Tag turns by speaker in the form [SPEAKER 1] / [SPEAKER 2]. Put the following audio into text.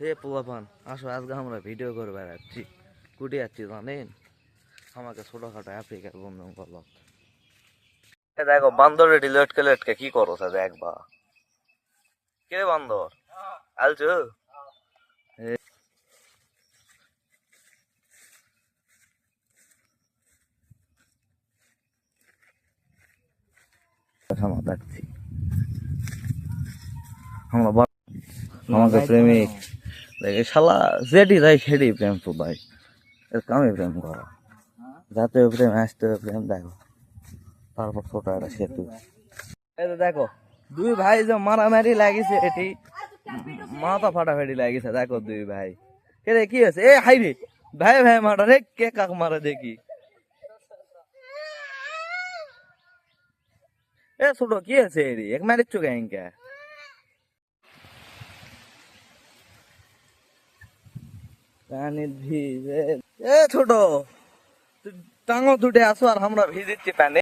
[SPEAKER 1] হে পোলাপান, আসো আজকে আমরা ভিডিও করে বেড়াচ্ছি। কুটে যাচ্ছি জানেন, আমাকে ছোটখাটো আফ্রিকার বন্ধু বলল। দেখো বান্দরে লটকে লটকে কি করো দেখবা। কে বান্দর আলছো? দেখছি আমরা আমাকে প্রেমিক দেখে শালা যেটি যাই সেটি প্রেম তো ভাই, এর কামে প্রেম করা, জাতীয় প্রেম রাষ্ট্রীয় প্রেম। দেখো তারপর ছোট একটা সেতু। এই তো দেখো দুই ভাই যে মারামারি লাগিছে, এটি মাথা ফাটাফাটি লাগিছে। দেখো দুই ভাই, কে রে কি হয়েছে? এ হাই রে ভাই ভাই মারা রে, কে কাক মারা দেখি। এ ছোট কি আছে এরি এক মারিচ্ছ কেঙ্কা? পানির ভিজে। এ ছোট টাঙো দুটে আসো আর আমরা ভিজিচ্ছি পানি।